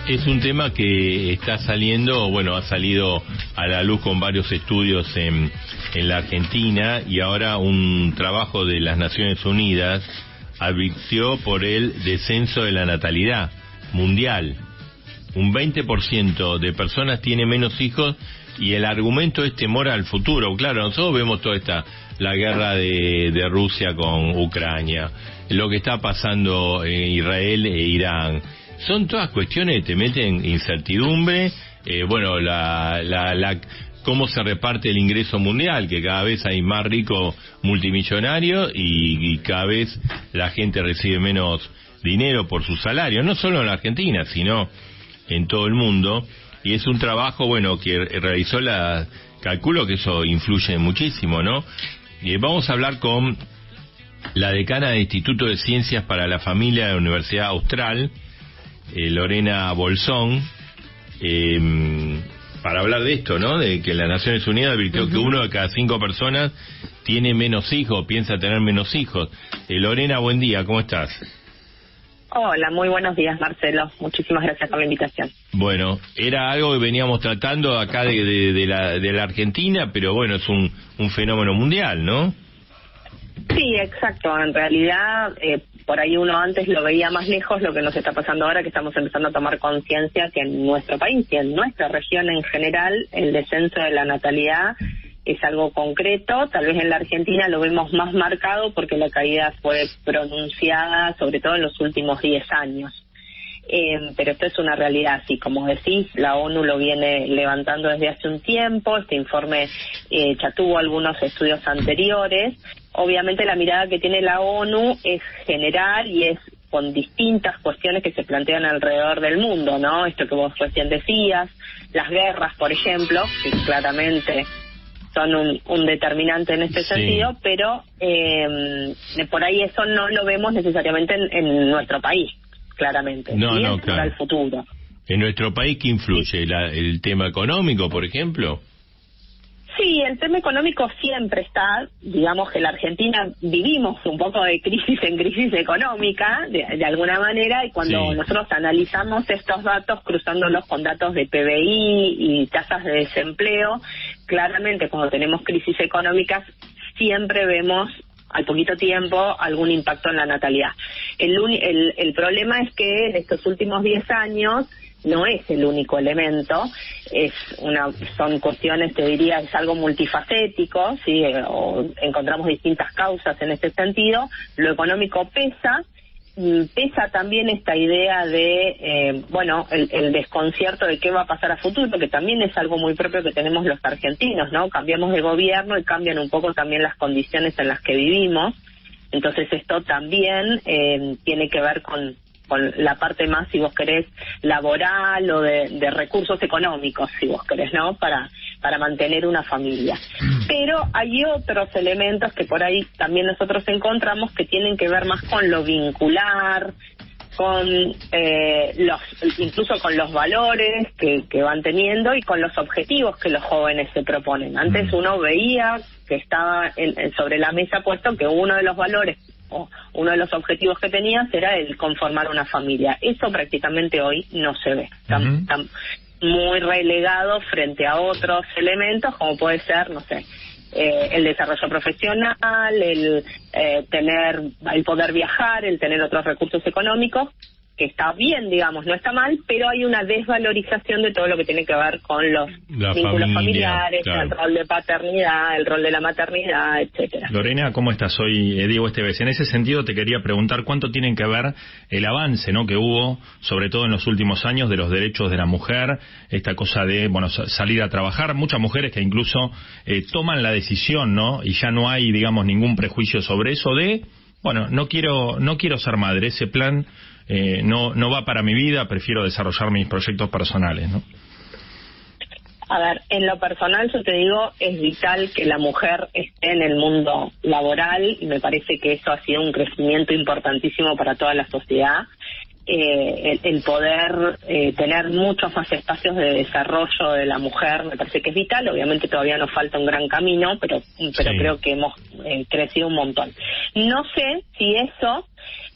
Es un tema que está saliendo, bueno, ha salido a la luz con varios estudios en la Argentina, y ahora un trabajo de las Naciones Unidas advirtió por el descenso de la natalidad mundial. Un 20% de personas tiene menos hijos, y el argumento es temor al futuro. Claro, nosotros vemos toda la guerra de Rusia con Ucrania, lo que está pasando en Israel e Irán. Son todas cuestiones que te meten incertidumbre. Bueno, cómo se reparte el ingreso mundial, que cada vez hay más ricos multimillonarios y cada vez la gente recibe menos dinero por su salario, no solo en la Argentina, sino en todo el mundo. Y es un trabajo, bueno, que realizó calculo que eso influye muchísimo, ¿no? Vamos a hablar con la decana del Instituto de Ciencias para la Familia de la Universidad Austral, Lorena Bolzón, para hablar de esto, ¿no? De que las Naciones Unidas advirtió que 1 de cada 5 personas tiene menos hijos, piensa tener menos hijos. Lorena, buen día, ¿cómo estás? Hola, muy buenos días, Marcelo. Muchísimas gracias por la invitación. Bueno, era algo que veníamos tratando acá de la Argentina, pero bueno, es un fenómeno mundial, ¿no? Sí, exacto. En realidad, por ahí uno antes lo veía más lejos, lo que nos está pasando ahora, que estamos empezando a tomar conciencia que en nuestro país y en nuestra región en general, el descenso de la natalidad es algo concreto. Tal vez en la Argentina lo vemos más marcado porque la caída fue pronunciada, sobre todo en los últimos 10 años. Pero esto es una realidad, así como decís, la ONU lo viene levantando desde hace un tiempo. Este informe ya tuvo algunos estudios anteriores. Obviamente la mirada que tiene la ONU es general y es con distintas cuestiones que se plantean alrededor del mundo, ¿no? Esto que vos recién decías, las guerras, por ejemplo, que claramente son un determinante en este sentido, pero por ahí eso no lo vemos necesariamente en nuestro país, claramente. No, claro. Para el futuro. ¿En nuestro país qué influye? ¿El tema económico, por ejemplo? Sí, el tema económico siempre está. Digamos que en la Argentina vivimos un poco de crisis en crisis económica, de alguna manera, y cuando nosotros analizamos estos datos, cruzándolos con datos de PBI y tasas de desempleo, claramente cuando tenemos crisis económicas siempre vemos al poquito tiempo algún impacto en la natalidad. El problema es que en estos últimos 10 años no es el único elemento, son cuestiones, te diría, es algo multifacético, ¿sí? O encontramos distintas causas en este sentido. Lo económico pesa también esta idea de, el desconcierto de qué va a pasar a futuro, que también es algo muy propio que tenemos los argentinos, ¿no? Cambiamos de gobierno y cambian un poco también las condiciones en las que vivimos. Entonces esto también tiene que ver con la parte más, si vos querés, laboral o de recursos económicos, si vos querés, ¿no? Para mantener una familia. Pero hay otros elementos que por ahí también nosotros encontramos que tienen que ver más con lo vincular, con incluso con los valores que van teniendo y con los objetivos que los jóvenes se proponen. Antes uno veía que estaba sobre la mesa puesto que uno de los valores o uno de los objetivos que tenías era el conformar una familia. Eso prácticamente hoy no se ve. Está muy relegado frente a otros elementos, como puede ser, no sé, el desarrollo profesional, el poder viajar, el tener otros recursos económicos, que está bien, digamos, no está mal, pero hay una desvalorización de todo lo que tiene que ver con los vínculos familiares, claro, el rol de paternidad, el rol de la maternidad, etcétera. Lorena, ¿cómo estás? Soy Diego Esteves. En ese sentido te quería preguntar cuánto tienen que ver el avance, ¿no?, que hubo, sobre todo en los últimos años, de los derechos de la mujer, esta cosa de, salir a trabajar. Muchas mujeres que incluso toman la decisión, ¿no?, y ya no hay, digamos, ningún prejuicio sobre eso de, no quiero ser madre, ese plan no va para mi vida, prefiero desarrollar mis proyectos personales, ¿no? A ver, en lo personal yo te digo, es vital que la mujer esté en el mundo laboral y me parece que eso ha sido un crecimiento importantísimo para toda la sociedad. El poder tener muchos más espacios de desarrollo de la mujer me parece que es vital. Obviamente todavía nos falta un gran camino, pero creo que hemos crecido un montón. No sé si eso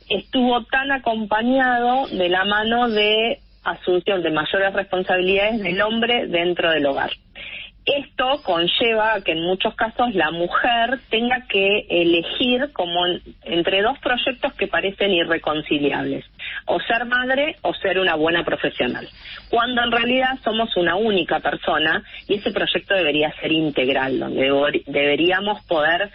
estuvo tan acompañado de la mano de asunción de mayores responsabilidades del hombre dentro del hogar. Esto conlleva a que en muchos casos la mujer tenga que elegir como entre dos proyectos que parecen irreconciliables, o ser madre o ser una buena profesional, cuando en realidad somos una única persona y ese proyecto debería ser integral, donde deberíamos poder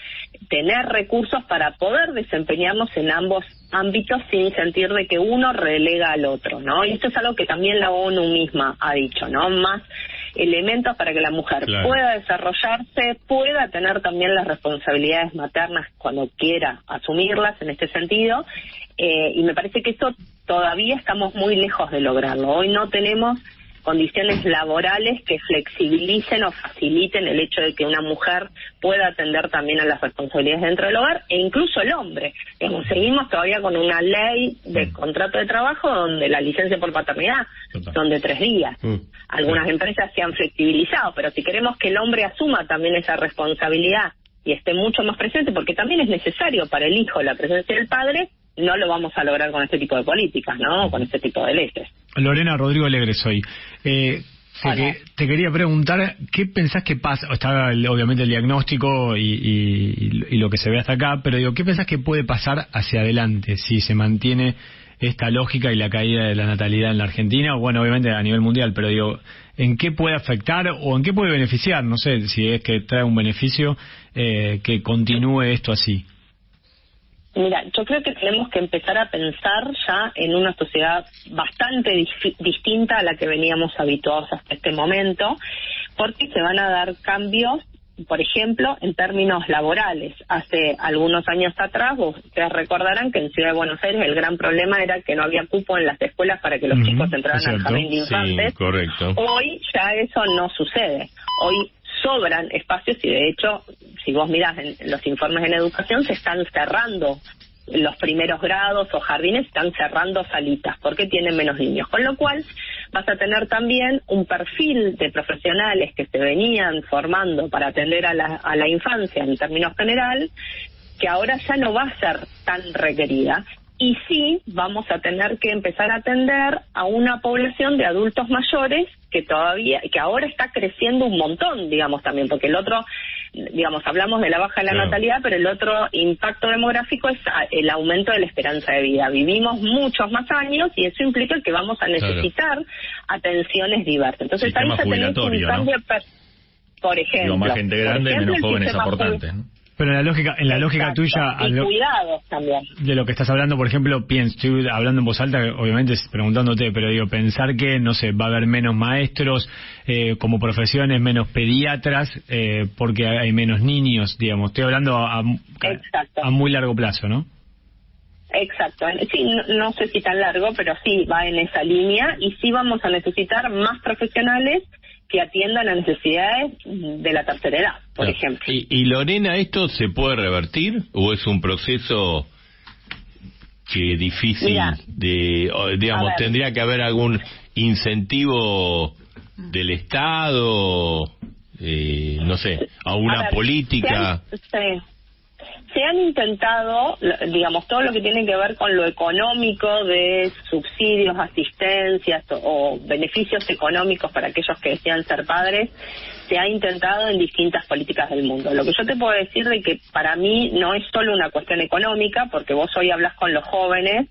tener recursos para poder desempeñarnos en ambos ámbitos sin sentir de que uno relega al otro, ¿no? Y esto es algo que también la ONU misma ha dicho, ¿no? Más elementos para que la mujer pueda desarrollarse, pueda tener también las responsabilidades maternas cuando quiera asumirlas en este sentido, y me parece que eso todavía estamos muy lejos de lograrlo. Hoy no tenemos condiciones laborales que flexibilicen o faciliten el hecho de que una mujer pueda atender también a las responsabilidades dentro del hogar, e incluso el hombre. Seguimos todavía con una ley de contrato de trabajo donde la licencia por paternidad son de 3 días. Algunas empresas se han flexibilizado, pero si queremos que el hombre asuma también esa responsabilidad y esté mucho más presente, porque también es necesario para el hijo la presencia del padre, no lo vamos a lograr con este tipo de políticas, ¿no? Con este tipo de leyes. Lorena, Rodrigo Alegre soy. Te quería preguntar, ¿qué pensás que pasa? Está obviamente el diagnóstico y lo que se ve hasta acá, pero digo, ¿qué pensás que puede pasar hacia adelante si se mantiene esta lógica y la caída de la natalidad en la Argentina? Bueno, obviamente a nivel mundial, pero digo, ¿en qué puede afectar o en qué puede beneficiar? No sé si es que trae un beneficio que continúe esto así. Mira, yo creo que tenemos que empezar a pensar ya en una sociedad bastante distinta a la que veníamos habituados hasta este momento, porque se van a dar cambios, por ejemplo, en términos laborales. Hace algunos años atrás, ustedes recordarán que en Ciudad de Buenos Aires el gran problema era que no había cupo en las escuelas para que los chicos entraran al jardín de infantes. Sí, correcto. Hoy ya eso no sucede. Hoy sobran espacios y de hecho, si vos mirás en los informes en educación, se están cerrando los primeros grados o jardines, están cerrando salitas porque tienen menos niños, con lo cual vas a tener también un perfil de profesionales que se venían formando para atender a la infancia en términos general, que ahora ya no va a ser tan requerida. Y sí vamos a tener que empezar a atender a una población de adultos mayores que ahora está creciendo un montón, digamos, también, porque el otro, digamos, hablamos de la baja de la natalidad, pero el otro impacto demográfico es el aumento de la esperanza de vida. Vivimos muchos más años y eso implica que vamos a necesitar atenciones diversas. Entonces ahí ya tenemos un cambio, ¿no? Por ejemplo. Más gente grande, menos jóvenes aportantes, ¿no? Pero en la lógica tuya, y cuidados también. De lo que estás hablando, por ejemplo, estoy hablando en voz alta, obviamente preguntándote, pero digo, pensar que, no sé, va a haber menos maestros como profesiones, menos pediatras, porque hay menos niños, digamos. Estoy hablando a muy largo plazo, ¿no? Exacto. Sí, no sé si tan largo, pero sí va en esa línea y sí vamos a necesitar más profesionales que atiendan las necesidades de la tercera edad, por ejemplo. Y Lorena, ¿esto se puede revertir o es un proceso que difícil digamos, tendría que haber algún incentivo del Estado, no sé, a una política? Se han intentado, digamos, todo lo que tiene que ver con lo económico de subsidios, asistencias o beneficios económicos para aquellos que desean ser padres, se ha intentado en distintas políticas del mundo. Lo que yo te puedo decir de que para mí no es solo una cuestión económica, porque vos hoy hablas con los jóvenes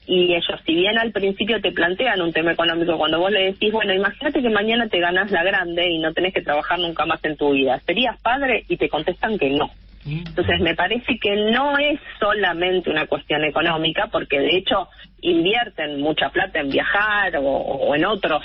y ellos, si bien al principio te plantean un tema económico, cuando vos le decís, bueno, imagínate que mañana te ganás la grande y no tenés que trabajar nunca más en tu vida, ¿serías padre? Y te contestan que no. Entonces me parece que no es solamente una cuestión económica, porque de hecho invierten mucha plata en viajar o en otros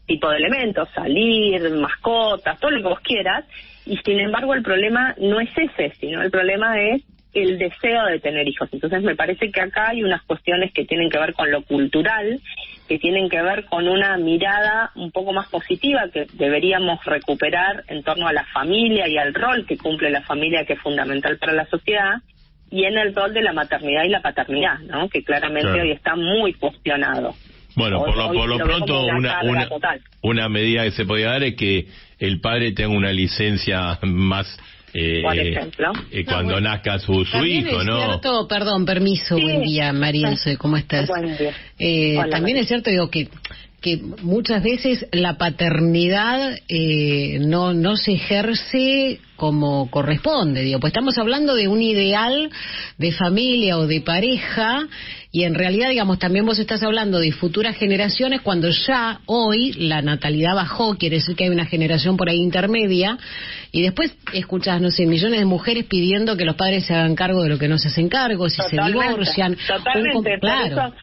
tipos de elementos, salir, mascotas, todo lo que vos quieras, y sin embargo el problema no es ese, sino el problema es el deseo de tener hijos. Entonces me parece que acá hay unas cuestiones que tienen que ver con lo cultural, que tienen que ver con una mirada un poco más positiva que deberíamos recuperar en torno a la familia y al rol que cumple la familia, que es fundamental para la sociedad, y en el rol de la maternidad y la paternidad, ¿no? Que claramente hoy está muy cuestionado. Bueno, por lo pronto una medida que se podría dar es que el padre tenga una licencia más por ejemplo. Cuando nazca su hijo, es ¿no? Cierto, perdón, permiso, sí. Buen día, María, ¿cómo estás? Buen día. Hola, también María. Es cierto, digo, que muchas veces la paternidad no se ejerce como corresponde, digo, pues estamos hablando de un ideal de familia o de pareja, y en realidad, digamos, también vos estás hablando de futuras generaciones cuando ya hoy la natalidad bajó, quiere decir que hay una generación por ahí intermedia, y después escuchás, no sé, millones de mujeres pidiendo que los padres se hagan cargo de lo que no se hacen cargo, si Totalmente, se divorcian. Totalmente, Claro.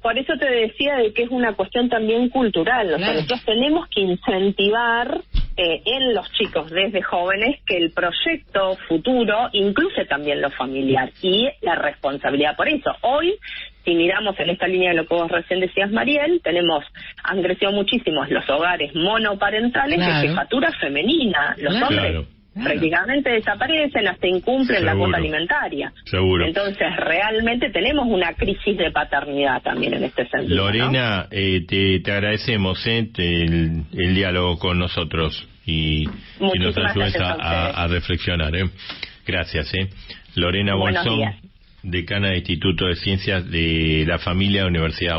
Por eso te decía de que es una cuestión también cultural. O sea, nosotros tenemos que incentivar en los chicos desde jóvenes que el proyecto futuro incluye también lo familiar y la responsabilidad por eso. Hoy, si miramos en esta línea de lo que vos recién decías, Mariel, han crecido muchísimos los hogares monoparentales de jefatura femenina. Los hombres prácticamente desaparecen, hasta incumplen la cuota alimentaria. Seguro. Entonces, realmente tenemos una crisis de paternidad también en este sentido. Lorena, ¿no? Te agradecemos el diálogo con nosotros y nos ayudes a reflexionar. Gracias. Lorena Bolsón, decana del Instituto de Ciencias de la Familia de la Universidad